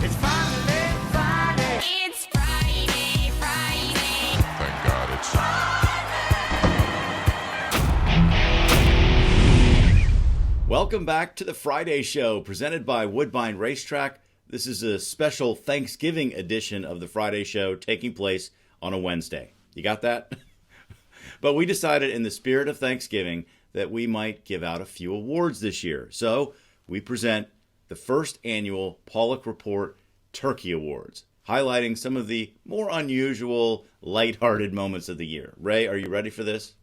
It's finally Friday. It's Friday, Friday. Thank God it's Welcome back to the Friday Show, presented by Woodbine Racetrack. This is a special Thanksgiving edition of the Friday Show taking place on a Wednesday. You got that? But we decided in the spirit of Thanksgiving that we might give out a few awards this year. So we present the first annual Paulick Report Turkey Awards, highlighting some of the more unusual, lighthearted moments of the year. Ray, are you ready for this?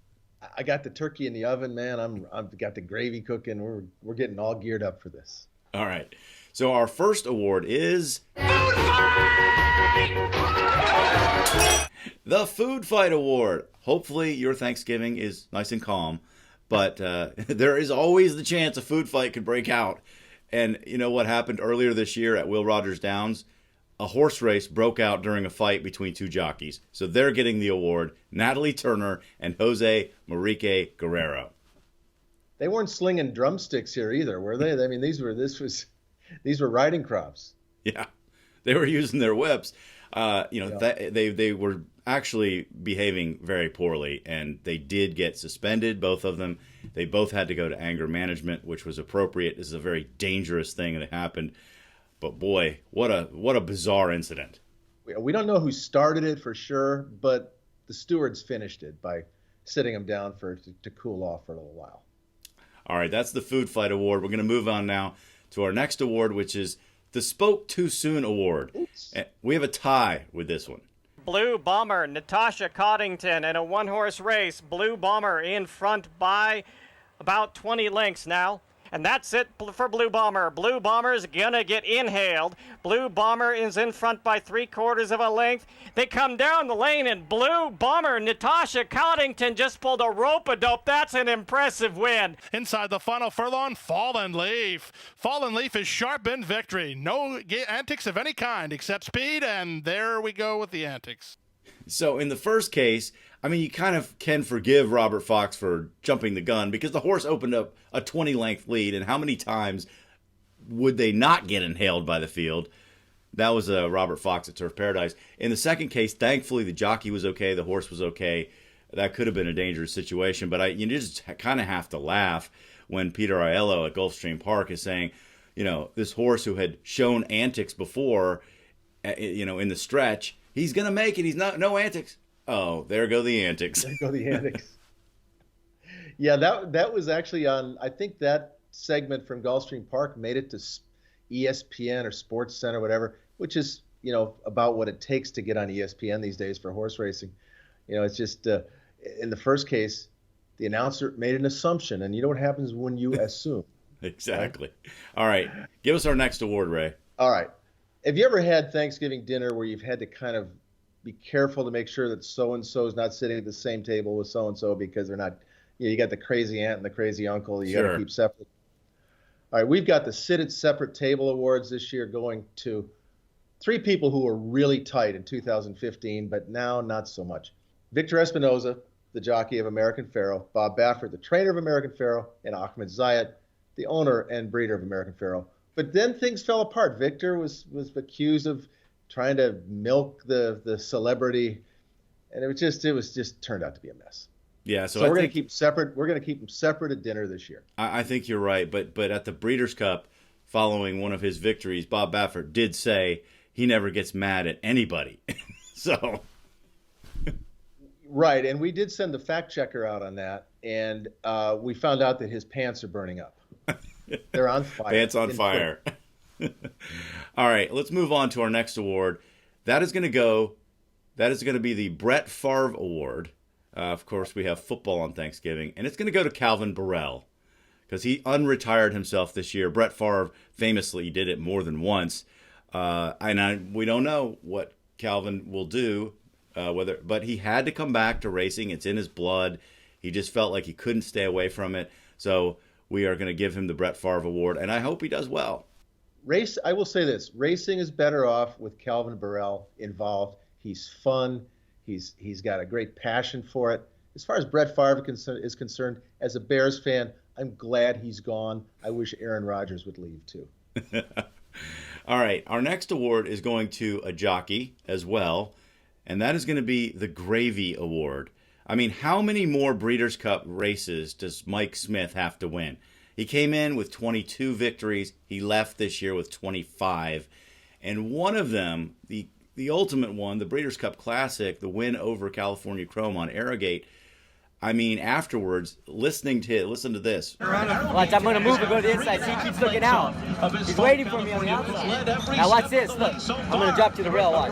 I got the turkey in the oven, man. I've got the gravy cooking. We're getting all geared up for this. All right. So our first award is the Food Fight Award. Hopefully your Thanksgiving is nice and calm, but there is always the chance a food fight could break out. And you know what happened earlier this year at Will Rogers Downs? A horse race broke out during a fight between two jockeys. So they're getting the award, Natalie Turner and Jose Marique Guerrero. They weren't slinging drumsticks here either, were they? I mean, these were riding crops. Yeah, they were using their whips. They were actually behaving very poorly, and they did get suspended, both of them. They both had to go to anger management, which was appropriate. This is a very dangerous thing that happened. But boy, what a bizarre incident. We don't know who started it for sure, but the stewards finished it by sitting them down to cool off for a little while. All right, that's the Food Fight Award. We're going to move on now to our next award, which is the Spoke Too Soon Award. Oops. We have a tie with this one. Blue Bomber, Natasha Coddington in a one-horse race. Blue Bomber in front by about 20 lengths now. And that's it for Blue Bomber. Blue Bomber's gonna get inhaled. Blue Bomber is in front by 3/4 of a length. They come down the lane, and Blue Bomber, Natasha Coddington, just pulled a rope-a-dope. That's an impressive win. Inside the final furlong, Fallen Leaf. Fallen Leaf is sharp in victory. No antics of any kind except speed, and there we go with the antics. So in the first case, I mean, you kind of can forgive Robert Fox for jumping the gun because the horse opened up a 20-length lead, and how many times would they not get inhaled by the field? That was Robert Fox at Turf Paradise. In the second case, thankfully, the jockey was okay, the horse was okay. That could have been a dangerous situation, but you just kind of have to laugh when Peter Aiello at Gulfstream Park is saying, you know, this horse who had shown antics before, in the stretch, he's going to make it. He's no antics. Oh, there go the antics. There go the antics. Yeah, that was actually on, I think that segment from Gulfstream Park made it to ESPN or Sports Center, whatever, which is, about what it takes to get on ESPN these days for horse racing. It's just, in the first case, the announcer made an assumption, and you know what happens when you assume. Exactly. Right? All right. Give us our next award, Ray. All right. Have you ever had Thanksgiving dinner where you've had to kind of be careful to make sure that so-and-so is not sitting at the same table with so-and-so because they're not, you got the crazy aunt and the crazy uncle. You got to keep separate. All right, we've got the Sit at Separate Table Awards this year going to three people who were really tight in 2015, but now not so much. Victor Espinoza, the jockey of American Pharoah, Bob Baffert, the trainer of American Pharoah, and Ahmed Zayed, the owner and breeder of American Pharoah. But then things fell apart. Victor was accused of trying to milk the celebrity, and it was just turned out to be a mess. Yeah, so we're going to keep separate. We're going to keep them separate at dinner this year. I think you're right, but at the Breeders' Cup, following one of his victories, Bob Baffert did say he never gets mad at anybody. So, right, and we did send the fact checker out on that, and we found out that his pants are burning up. They're on fire. Pants on fire. All right, let's move on to our next award. That is going to be the Brett Favre Award. Of course, we have football on Thanksgiving, and it's going to go to Calvin Burrell because he unretired himself this year. Brett Favre famously did it more than once, we don't know what Calvin will do, but he had to come back to racing. It's in his blood. He just felt like he couldn't stay away from it. So we are going to give him the Brett Favre Award, and I hope he does well. I will say this: racing is better off with Calvin Burrell involved. He's fun. He's got a great passion for it. As far as Brett Favre is concerned, as a Bears fan, I'm glad he's gone. I wish Aaron Rodgers would leave too. All right, our next award is going to a jockey as well, and that is going to be the Gravy Award. I mean, how many more Breeders' Cup races does Mike Smith have to win? He came in with 22 victories. He left this year with 25. And one of them, the ultimate one, the Breeders' Cup Classic, the win over California Chrome on Arrogate, I mean, afterwards, listen to this. Watch, I'm going to move and go to the inside. See, he keeps looking out. He's waiting for me on the outside. Now watch this. Look, I'm going to drop to the rail. Watch.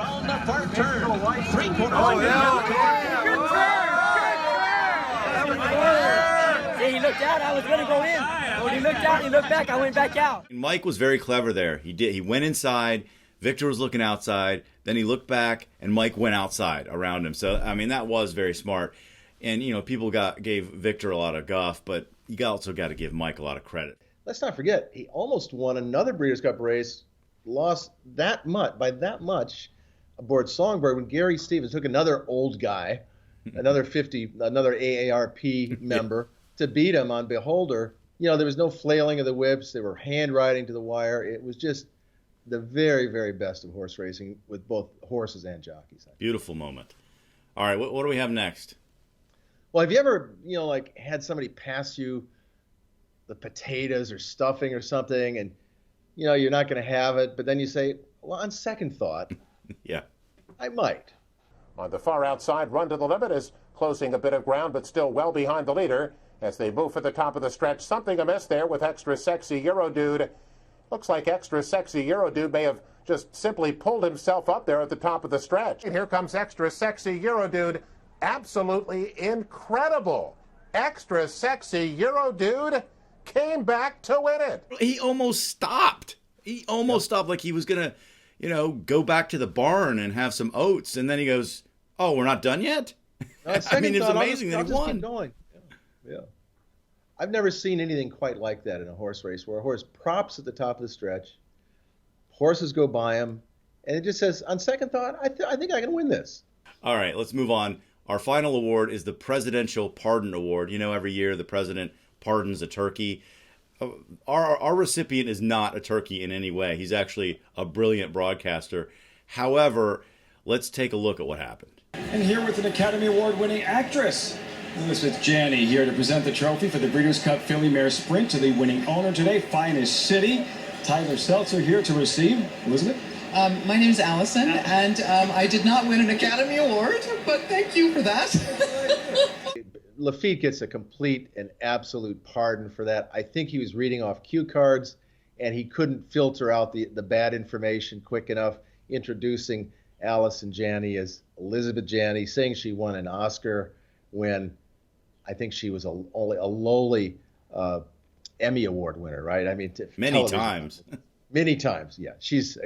See, he looked out. I was going to go in. When he looked out, he looked back. I went back out. Mike was very clever there. He went inside. Victor was looking outside. Then he looked back, and Mike went outside around him. So, I mean, that was very smart. And, you know, people gave Victor a lot of guff, but you also got to give Mike a lot of credit. Let's not forget, he almost won another Breeders' Cup race, lost by that much aboard Songbird when Gary Stevens took another old guy, another AARP member, to beat him on Beholder. You know, there was no flailing of the whips. They were hand riding to the wire. It was just the very, very best of horse racing with both horses and jockeys. Beautiful moment. All right, what do we have next? Well, have you ever, like had somebody pass you the potatoes or stuffing or something, and, you're not going to have it, but then you say, well, on second thought, yeah, I might. On the far outside, Run to the Limit is closing a bit of ground, but still well behind the leader as they move for the top of the stretch. Something amiss there with Extra Sexy Eurodude. Looks like Extra Sexy Eurodude may have just simply pulled himself up there at the top of the stretch. And here comes Extra Sexy Eurodude. Absolutely incredible. Extra Sexy Eurodude came back to win it. He almost stopped. Stopped like he was going to, go back to the barn and have some oats. And then he goes, oh, we're not done yet? I mean, it's amazing that he won. Keep going. Yeah. I've never seen anything quite like that in a horse race, where a horse props at the top of the stretch, horses go by him, and it just says, on second thought, I think I can win this. All right, let's move on. Our final award is the Presidential Pardon Award. Every year the president pardons a turkey. Our recipient is not a turkey in any way. He's actually a brilliant broadcaster. However, let's take a look at what happened. And here with an Academy Award-winning actress, Elizabeth Janney, here to present the trophy for the Breeders' Cup Filly Mare Sprint to the winning owner today, Finest City. Tyler Seltzer here to receive. Elizabeth? My name is Allison, and I did not win an Academy Award, but thank you for that. Lafitte gets a complete and absolute pardon for that. I think he was reading off cue cards, and he couldn't filter out the bad information quick enough, introducing Allison Janney as Elizabeth Janney, saying she won an Oscar when I think she was only a lowly Emmy Award winner, right? I mean, many times. Many times, yeah. She's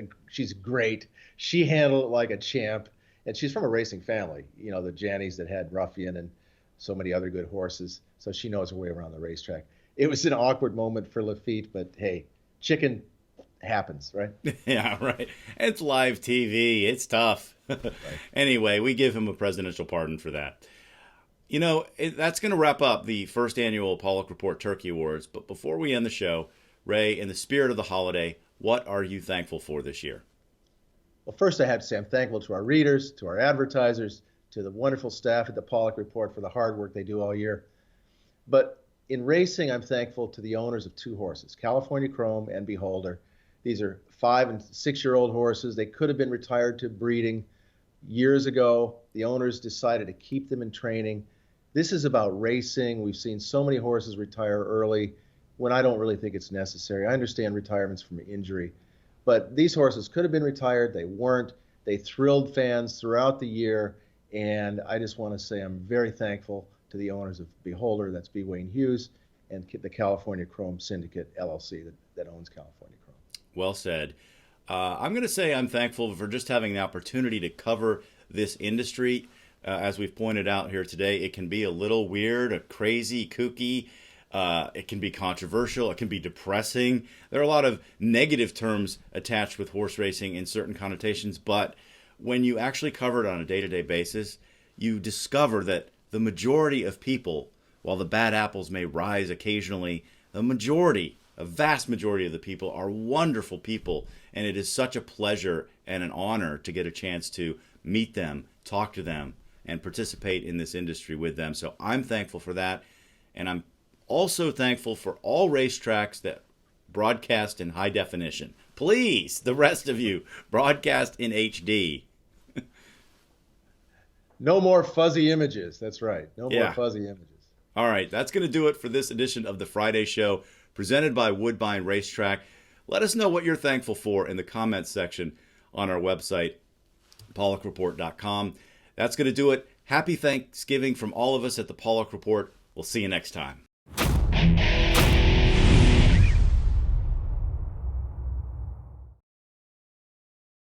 great. She handled it like a champ, and she's from a racing family. The Janneys that had Ruffian and so many other good horses, so she knows her way around the racetrack. It was an awkward moment for Lafitte, but hey, chicken happens, right? Yeah, right. It's live TV. It's tough. Right. Anyway, we give him a presidential pardon for that. That's going to wrap up the first annual Paulick Report Turkey Awards. But before we end the show, Ray, in the spirit of the holiday, what are you thankful for this year? Well, first I have to say I'm thankful to our readers, to our advertisers, to the wonderful staff at the Paulick Report for the hard work they do all year. But in racing, I'm thankful to the owners of two horses, California Chrome and Beholder. These are 5- and 6-year-old horses. They could have been retired to breeding years ago. The owners decided to keep them in training. This is about racing. We've seen so many horses retire early when I don't really think it's necessary. I understand retirements from injury, but these horses could have been retired. They weren't. They thrilled fans throughout the year, and I just want to say I'm very thankful to the owners of Beholder, that's B. Wayne Hughes, and the California Chrome Syndicate, LLC, that owns California Chrome. Well said. I'm going to say I'm thankful for just having the opportunity to cover this industry. As we've pointed out here today, it can be a little weird, crazy, kooky. It can be controversial. It can be depressing. There are a lot of negative terms attached with horse racing in certain connotations, but when you actually cover it on a day-to-day basis, you discover that the majority of people, while the bad apples may rise occasionally, the majority a vast majority of the people are wonderful people, and it is such a pleasure and an honor to get a chance to meet them, talk to them, and participate in this industry with them. So I'm thankful for that, and I'm also thankful for all racetracks that broadcast in high definition. Please, the rest of you, broadcast in HD. No more fuzzy images. That's right. No Yeah. more fuzzy images. All right, that's going to do it for this edition of the Friday Show, presented by Woodbine Racetrack. Let us know what you're thankful for in the comments section on our website, PaulickReport.com. That's going to do it. Happy Thanksgiving from all of us at the Paulick Report. We'll see you next time.